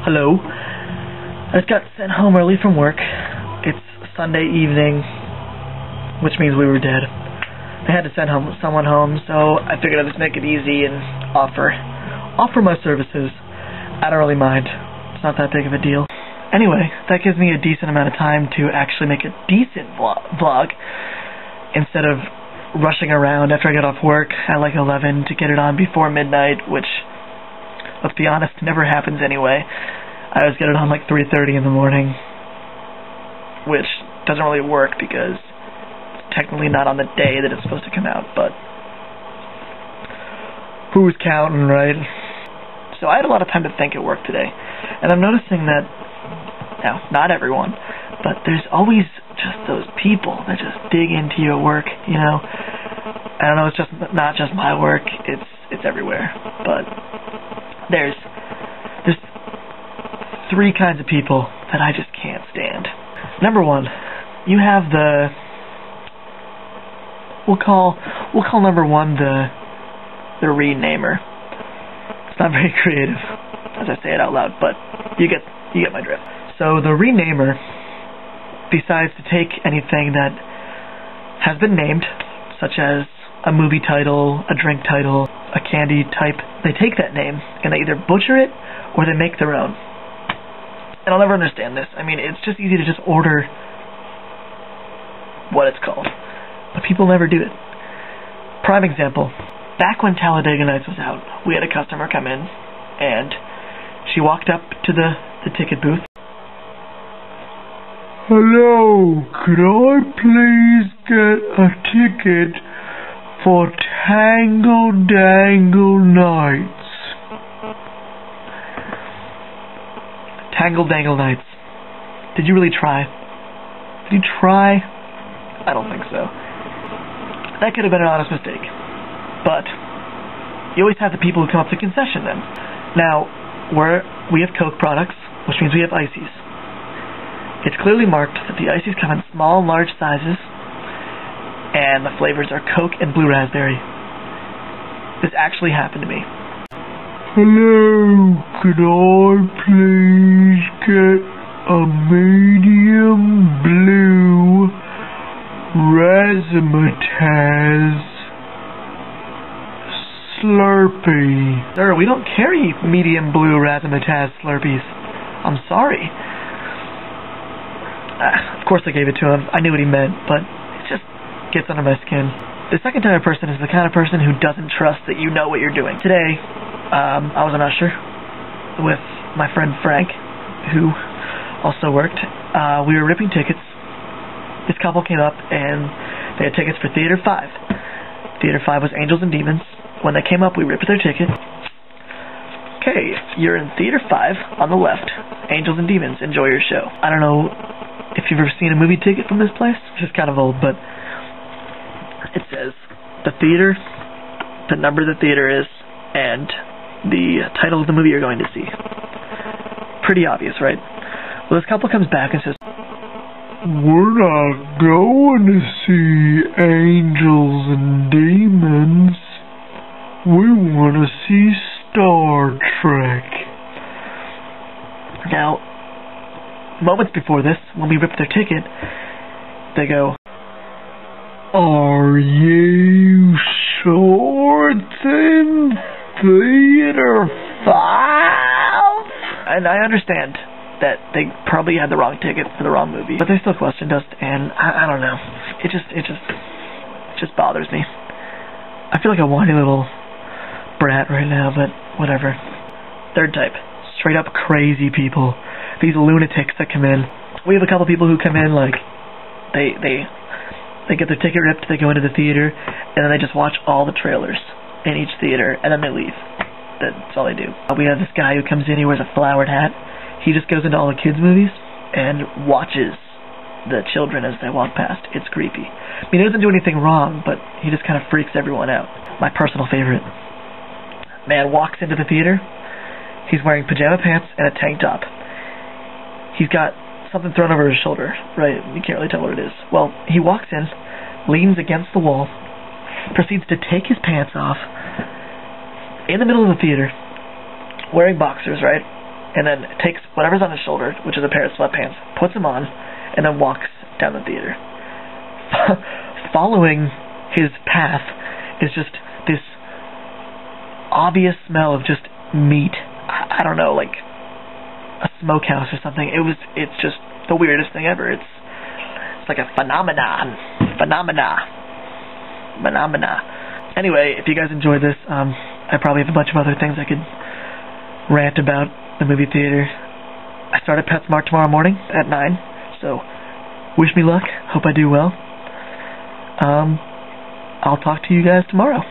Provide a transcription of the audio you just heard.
Hello. I just got sent home early from work. It's Sunday evening, which means we were dead. I had to send someone home, so I figured I'd just make it easy and offer my services. I don't really mind. It's not that big of a deal. Anyway, that gives me a decent amount of time to actually make a decent vlog instead of rushing around after I get off work at like 11 to get it on before midnight, which, let's be honest, never happens anyway. I always get it on like 3:30 in the morning, which doesn't really work because it's technically not on the day that it's supposed to come out, but who's counting, right? So I had a lot of time to think at work today, and I'm noticing that, now, not everyone, but there's always just those people that just dig into you at work, you know? I don't know, it's just not just my work, it's everywhere, but there's three kinds of people that I just can't stand. Number one, you have we'll call number one the renamer. It's not very creative as I say it out loud, but you get my drift. So the renamer decides to take anything that has been named, such as a movie title, a drink title, a candy type. They take that name and they either butcher it or they make their own. And I'll never understand this. I mean, it's just easy to just order what it's called, but people never do it. Prime example, back when Talladega Nights was out, we had a customer come in, and she walked up to the ticket booth. Hello, could I please get a ticket for Tangle Dangle Nights? Tangle Dangle Nights. Did you really try? Did you try? I don't think so. That could have been an honest mistake. But you always have the people who come up to concession then. Now, we have Coke products, which means we have ices. It's clearly marked that the ices come in small and large sizes, and the flavors are Coke and Blue Raspberry. This actually happened to me. Hello, could I please get a medium blue razzmatazz Slurpee? Sir, we don't carry medium blue razzmatazz Slurpees. I'm sorry. Of course I gave it to him. I knew what he meant, but it just gets under my skin. The second type of person is the kind of person who doesn't trust that you know what you're doing. Today, I was an usher with my friend Frank, who also worked. We were ripping tickets. This couple came up and they had tickets for Theater 5. Theater 5 was Angels and Demons. When they came up, we ripped their ticket. Okay, you're in Theater 5 on the left. Angels and Demons, enjoy your show. I don't know if you've ever seen a movie ticket from this place. It's kind of old, but it says the theater, the number of the theater is, and the title of the movie you're going to see. Pretty obvious, right? Well, this couple comes back and says, we're not going to see Angels and Demons. We want to see Star Trek. Now, moments before this, when we ripped their ticket, they go, are you sure it's in Theater 5? And I understand that they probably had the wrong ticket for the wrong movie, but they still questioned us, and I don't know. It just bothers me. I feel like a whiny little brat right now, but whatever. Third type, straight up crazy people. These lunatics that come in. We have a couple people who come in like they get their ticket ripped, they go into the theater, and then they just watch all the trailers in each theater, and then they leave. That's all they do. We have this guy who comes in, he wears a flowered hat. He just goes into all the kids' movies and watches the children as they walk past. It's creepy. I mean, he doesn't do anything wrong, but he just kind of freaks everyone out. My personal favorite. Man walks into the theater. He's wearing pajama pants and a tank top. He's got something thrown over his shoulder, right? You can't really tell what it is. Well, he walks in, leans against the wall, proceeds to take his pants off in the middle of the theater, wearing boxers, right? and then takes whatever's on his shoulder, which is a pair of sweatpants, puts them on, and then walks down the theater. Following his path is just this obvious smell of just meat. I don't know, like a smokehouse or something. It's just the weirdest thing ever. It's like a phenomenon. Anyway, if you guys enjoyed this, I probably have a bunch of other things I could rant about the movie theater. I start at PetSmart tomorrow morning at 9, so wish me luck. Hope I do well. I'll talk to you guys tomorrow.